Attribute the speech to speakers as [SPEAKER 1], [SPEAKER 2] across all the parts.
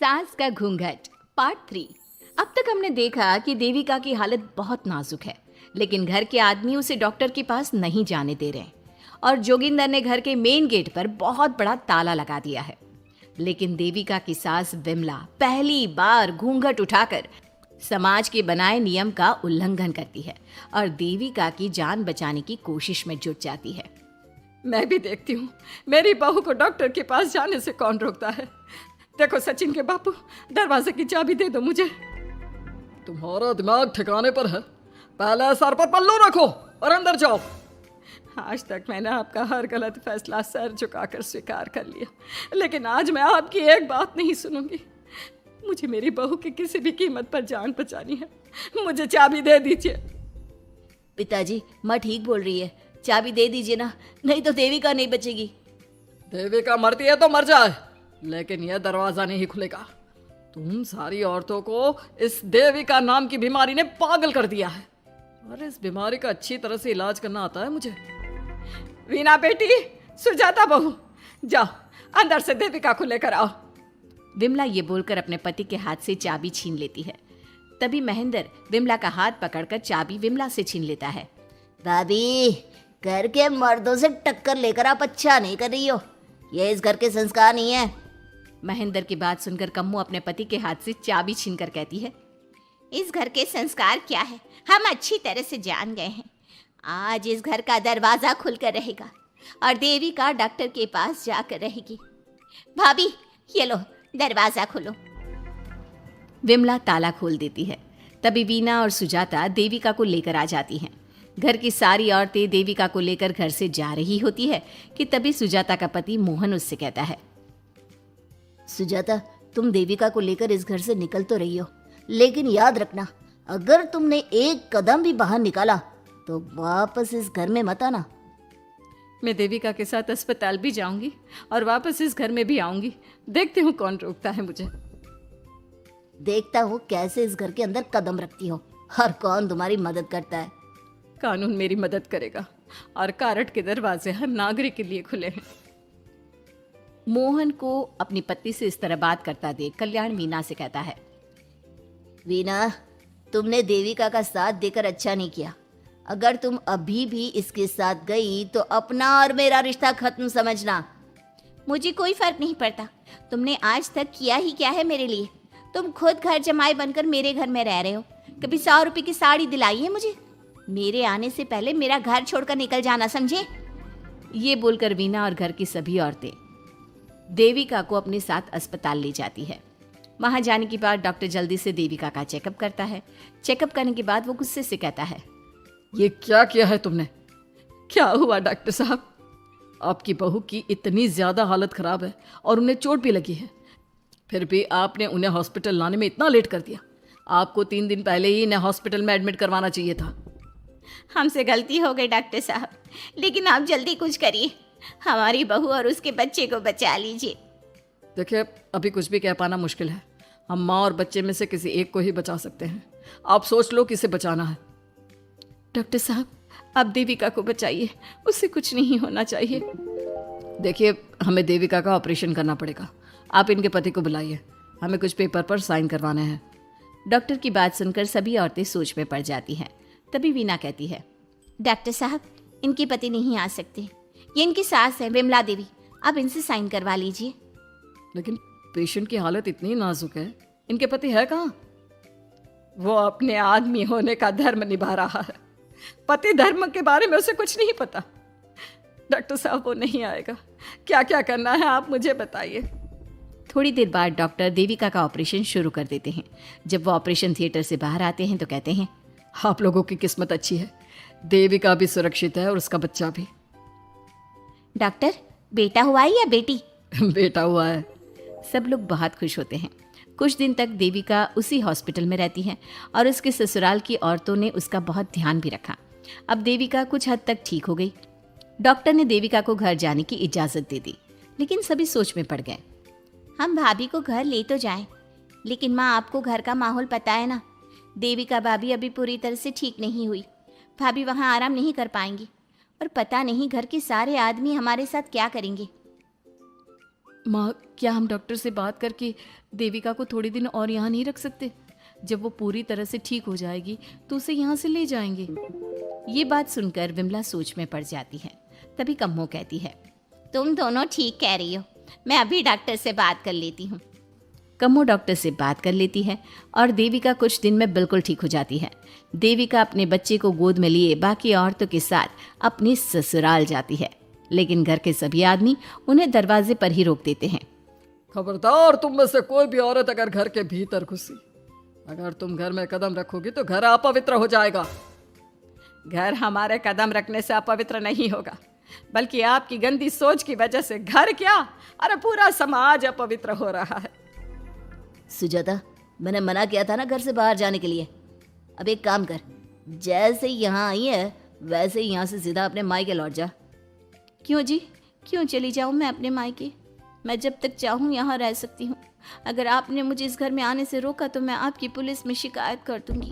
[SPEAKER 1] सास का घूंघट पार्ट 3। अब तक हमने देखा कि देविका की हालत बहुत नाजुक है, लेकिन घर के आदमी उसे डॉक्टर के पास नहीं जाने दे रहे और जोगिंदर ने घर के मेन गेट पर बहुत बड़ा ताला लगा दिया है। लेकिन देविका की सास विमला पहली बार घूंघट उठाकर समाज के बनाए नियम का उल्लंघन करती है और देविका की जान बचाने की कोशिश में जुट जाती है।
[SPEAKER 2] मैं भी देखती हूँ मेरी बहू को डॉक्टर के पास जाने से कौन रोकता है। देखो सचिन के बापू, दरवाजे की चाबी दे दो मुझे। तुम्हारा दिमाग ठिकाने पर है, पहले सर पर पल्लू रखो और अंदर जाओ। आज तक मैंने आपका हर गलत फैसला सर झुकाकर स्वीकार कर लिया, लेकिन आज मैं आपकी एक बात नहीं सुनूंगी। मुझे मेरी बहू की किसी भी कीमत पर जान बचानी है। मुझे चाबी दे दीजिए।
[SPEAKER 3] पिताजी, माँ ठीक बोल रही है, चाबी दे दीजिए ना, नहीं तो देविका नहीं बचेगी।
[SPEAKER 2] देविका मरती है तो मर जाए, लेकिन यह दरवाजा नहीं खुलेगा। तुम सारी औरतों को इस देविका नाम की बीमारी ने पागल कर दिया है और इस बीमारी का अच्छी तरह से इलाज करना आता है मुझे। वीना बेटी, सुजाता बहू, जाओ अंदर से देविका को लेकर आओ।
[SPEAKER 1] विमला ये बोलकर अपने पति के हाथ से चाबी छीन लेती है। तभी महेंद्र विमला का हाथ पकड़कर चाबी विमला से छीन लेता है।
[SPEAKER 3] भाभी, घर के मर्दों से टक्कर लेकर आप अच्छा नहीं कर रही हो, ये इस घर के संस्कार नहीं है।
[SPEAKER 1] महेंद्र की बात सुनकर कम्मू अपने पति के हाथ से चाबी छीनकर कहती है,
[SPEAKER 4] इस घर के संस्कार क्या है हम अच्छी तरह से जान गए हैं। आज इस घर का दरवाजा खुलकर रहेगा और देविका डॉक्टर के पास जाकर रहेगी। भाभी, ये लो दरवाजा खोलो।
[SPEAKER 1] विमला ताला खोल देती है। तभी वीना और सुजाता देविका को लेकर आ जाती हैं। घर की सारी औरतें देविका को लेकर घर से जा रही होती है कि तभी सुजाता का पति मोहन उससे कहता है,
[SPEAKER 3] सुजाता, तुम देविका को लेकर इस घर से निकल तो रही हो, लेकिन याद रखना, अगर तुमने एक कदम भी बाहर निकाला तो वापस इस घर में मत आना।
[SPEAKER 2] मैं देविका के साथ अस्पताल भी जाऊंगी और वापस इस घर में भी आऊंगी। देखती हूँ कौन रोकता है मुझे।
[SPEAKER 3] देखता हूँ कैसे इस घर के अंदर कदम रखती हो और कौन तुम्हारी मदद करता है।
[SPEAKER 2] कानून मेरी मदद करेगा और कारट के दरवाजे हर नागरिक के लिए खुले हैं।
[SPEAKER 1] मोहन को अपनी पत्नी से इस तरह बात करता देख कल्याण वीना से कहता है,
[SPEAKER 3] वीना, तुमने देविका का साथ देकर अच्छा नहीं किया। अगर तुम अभी भी इसके साथ गई तो अपना और मेरा रिश्ता खत्म समझना।
[SPEAKER 4] मुझे कोई फर्क नहीं पड़ता, तुमने आज तक किया ही क्या है मेरे लिए। तुम खुद घर जमाई बनकर मेरे घर में रह रहे हो। कभी 100 रुपए की साड़ी दिलाई है मुझे? मेरे आने से पहले मेरा घर छोड़कर निकल जाना, समझे?
[SPEAKER 1] ये बोलकर वीना और घर की सभी औरतें देविका को अपने साथ अस्पताल ले जाती है। वहां जाने के बाद डॉक्टर जल्दी से देविका का चेकअप करता है। चेकअप करने के बाद वो गुस्से से कहता है,
[SPEAKER 2] ये क्या किया है तुमने? क्या हुआ डॉक्टर साहब? आपकी बहू की इतनी ज्यादा हालत खराब है और उन्हें चोट भी लगी है, फिर भी आपने उन्हें हॉस्पिटल लाने में इतना लेट कर दिया। आपको 3 दिन पहले ही इन्हें हॉस्पिटल में एडमिट करवाना चाहिए था।
[SPEAKER 4] हमसे गलती हो गई डॉक्टर साहब, लेकिन आप जल्दी कुछ करिए, हमारी बहू और उसके बच्चे को बचा लीजिए।
[SPEAKER 2] देखिए, अभी कुछ भी कह पाना मुश्किल है। हम माँ और बच्चे में से किसी एक को ही बचा सकते हैं। आप सोच लो किसे बचाना है।
[SPEAKER 1] डॉक्टर साहब, आप देविका को बचाइए, उससे कुछ नहीं होना चाहिए।
[SPEAKER 2] देखिए, हमें देविका का ऑपरेशन करना पड़ेगा। आप इनके पति को बुलाइए, हमें कुछ पेपर पर साइन करवाने हैं।
[SPEAKER 1] डॉक्टर की बात सुनकर सभी औरतें सोच में पड़ जाती हैं। तभी वीना कहती है,
[SPEAKER 4] डॉक्टर साहब, इनके पति नहीं आ सकते, ये इनकी सास है विमला देवी, आप इनसे साइन करवा लीजिए।
[SPEAKER 2] लेकिन पेशेंट की हालत इतनी नाजुक है, इनके पति है कहाँ? वो अपने आदमी होने का धर्म निभा रहा है। पति धर्म के बारे में उसे कुछ नहीं पता। डॉक्टर साहब, वो नहीं आएगा। क्या क्या करना है आप मुझे बताइए।
[SPEAKER 1] थोड़ी देर बाद डॉक्टर देविका का ऑपरेशन शुरू कर देते हैं। जब वो ऑपरेशन थिएटर से बाहर आते हैं तो कहते हैं,
[SPEAKER 2] आप लोगों की किस्मत अच्छी है, देविका भी सुरक्षित है और उसका बच्चा भी।
[SPEAKER 4] डॉक्टर, बेटा हुआ है या बेटी?
[SPEAKER 2] बेटा हुआ है।
[SPEAKER 1] सब लोग बहुत खुश होते हैं। कुछ दिन तक देविका उसी हॉस्पिटल में रहती है और उसके ससुराल की औरतों ने उसका बहुत ध्यान भी रखा। अब देविका कुछ हद तक ठीक हो गई। डॉक्टर ने देविका को घर जाने की इजाज़त दे दी, लेकिन सभी सोच में पड़ गए।
[SPEAKER 4] हम भाभी को घर ले तो जाएं, लेकिन माँ, आपको घर का माहौल पता है ना, देविका भाभी अभी पूरी तरह से ठीक नहीं हुई। भाभी वहाँ आराम नहीं कर पाएंगी और पता नहीं घर के सारे आदमी हमारे साथ क्या करेंगे।
[SPEAKER 1] माँ, क्या हम डॉक्टर से बात करके देविका को थोड़े दिन और यहाँ नहीं रख सकते? जब वो पूरी तरह से ठीक हो जाएगी तो उसे यहाँ से ले जाएंगे। ये बात सुनकर विमला सोच में पड़ जाती है। तभी कम्मो कहती है,
[SPEAKER 4] तुम दोनों ठीक कह रही हो, मैं अभी डॉक्टर से बात कर लेती हूँ।
[SPEAKER 1] कम्मो डॉक्टर से बात कर लेती है और देविका कुछ दिन में बिल्कुल ठीक हो जाती है। देविका अपने बच्चे को गोद में लिए बाकी औरतों के साथ अपनी ससुराल जाती है, लेकिन घर के सभी आदमी उन्हें दरवाजे पर ही रोक देते हैं।
[SPEAKER 2] खबरदार, तुम में से कोई भी औरत अगर घर के भीतर घुसी, अगर तुम घर में कदम रखोगी तो घर अपवित्र हो जाएगा। घर हमारे कदम रखने से अपवित्र नहीं होगा, बल्कि आपकी गंदी सोच की वजह से घर क्या, अरे पूरा समाज अपवित्र हो रहा है।
[SPEAKER 3] सुजाता, मैंने मना किया था ना घर से बाहर जाने के लिए। अब एक काम कर, जैसे यहाँ आई है वैसे ही यहाँ से सीधा अपने मायके लौट जा।
[SPEAKER 1] क्यों जी, क्यों चली जाऊँ मैं अपने मायके? मैं जब तक चाहूँ यहाँ रह सकती हूँ। अगर आपने मुझे इस घर में आने से रोका तो मैं आपकी पुलिस में शिकायत कर दूंगी।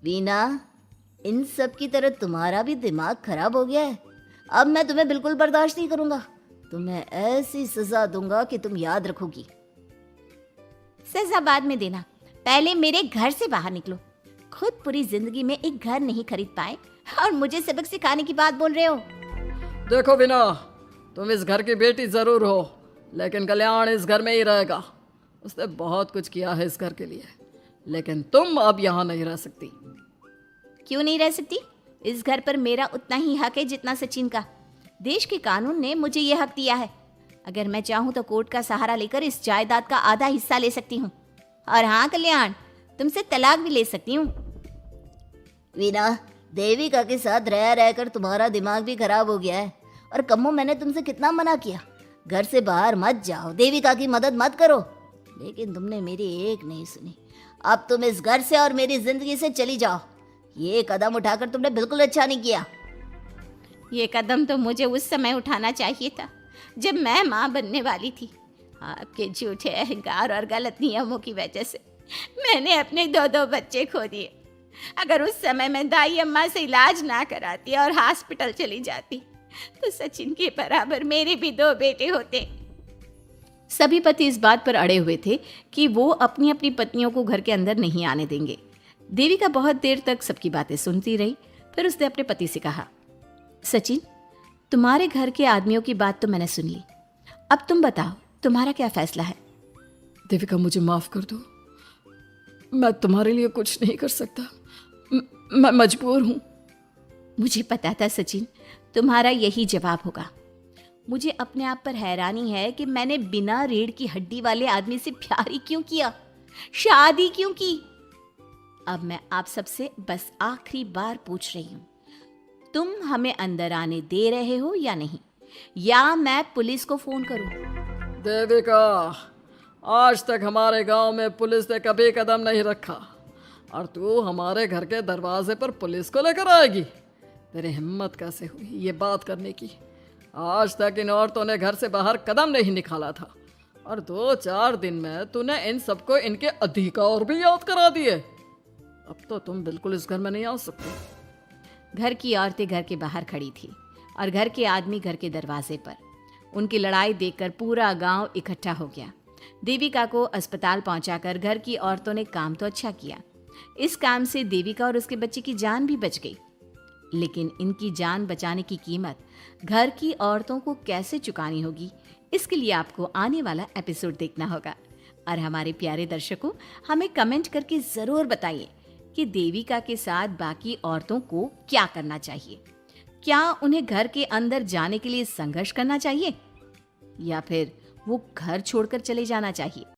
[SPEAKER 3] वीना, इन सब की तरह तुम्हारा भी दिमाग खराब हो गया है। अब मैं तुम्हें बिल्कुल बर्दाश्त नहीं करूंगा। तुम्हें ऐसी सजा दूंगा कि तुम याद रखोगी।
[SPEAKER 4] सजा बाद में देना, पहले मेरे घर से बाहर निकलो। खुद पूरी जिंदगी में एक घर नहीं खरीद पाए और मुझे सबक सिखाने की बात बोल रहे हो।
[SPEAKER 2] देखो वीना, तुम इस घर की बेटी जरूर हो, लेकिन कल्याण इस घर में ही रहेगा। उसने बहुत कुछ किया है इस घर के लिए, लेकिन तुम अब यहाँ नहीं रह सकती।
[SPEAKER 4] क्यों नहीं रह सकती? इस घर पर मेरा उतना ही हक है जितना सचिन का। देश के कानून ने मुझे ये हक दिया है। अगर मैं चाहूँ तो कोर्ट का सहारा लेकर इस जायदाद का आधा हिस्सा ले सकती हूँ। और हाँ कल्याण, तुमसे तलाक भी ले सकती हूँ।
[SPEAKER 3] वीना, देविका के साथ रह रहकर तुम्हारा दिमाग भी खराब हो गया है। और कम्मो, मैंने तुमसे कितना मना किया, घर से बाहर मत जाओ, देविका की मदद मत करो, लेकिन तुमने मेरी एक नहीं सुनी। अब तुम इस घर से और मेरी जिंदगी से चली जाओ। ये कदम उठाकर तुमने बिल्कुल अच्छा नहीं किया।
[SPEAKER 4] ये कदम तो मुझे उस समय उठाना चाहिए था जब मैं माँ बनने वाली थी। आपके झूठे अहंकार और गलत नियमों की वजह से मैंने अपने 2 बच्चे खो दिए। अगर उस समय मैं दाई अम्मा से इलाज ना कराती और हॉस्पिटल चली जाती तो सचिन के बराबर मेरे भी 2 बेटे होते।
[SPEAKER 1] सभी पति इस बात पर अड़े हुए थे कि वो अपनी अपनी पत्नियों को घर के अंदर नहीं आने देंगे। देविका बहुत देर तक सबकी बातें सुनती रही। फिर उसने अपने पति से कहा, सचिन, तुम्हारे घर के आदमियों की बात तो मैंने सुन ली। अब तुम बताओ, तुम्हारा क्या फैसला है?
[SPEAKER 2] देविका, मुझे माफ कर दो, मैं तुम्हारे लिए कुछ नहीं कर सकता। मैं मजबूर हूँ।
[SPEAKER 1] मुझे पता था सचिन, तुम्हारा यही जवाब होगा। मुझे अपने आप पर हैरानी है कि मैंने बिना रीढ़ की हड्डी वाले आदमी से प्यार ही क्यों किया, शादी क्यों की। अब मैं आप सबसे बस आखिरी बार पूछ रही हूँ, तुम हमें अंदर आने दे रहे हो या नहीं, या मैं पुलिस को फोन करूं?
[SPEAKER 2] देविका, आज तक हमारे गांव में पुलिस ने कभी कदम नहीं रखा और तू हमारे घर के दरवाजे पर पुलिस को लेकर आएगी? तेरी हिम्मत कैसे हुई ये बात करने की? आज तक इन औरतों ने घर से बाहर कदम नहीं निकाला था और 2-4 दिन में तूने इन सबको इनके अधिकार भी याद करा दिए। अब तो तुम बिल्कुल इस घर में नहीं आ सकते।
[SPEAKER 1] घर की औरतें घर के बाहर खड़ी थी और घर के आदमी घर के दरवाजे पर। उनकी लड़ाई देखकर पूरा गांव इकट्ठा हो गया। देविका को अस्पताल पहुंचाकर घर की औरतों ने काम तो अच्छा किया। इस काम से देविका और उसके बच्चे की जान भी बच गई, लेकिन इनकी जान बचाने की कीमत घर की औरतों को कैसे चुकानी होगी, इसके लिए आपको आने वाला एपिसोड देखना होगा। और हमारे प्यारे दर्शकों, हमें कमेंट करके ज़रूर बताइए कि देविका के साथ बाकी औरतों को क्या करना चाहिए। क्या उन्हें घर के अंदर जाने के लिए संघर्ष करना चाहिए या फिर वो घर छोड़कर चले जाना चाहिए?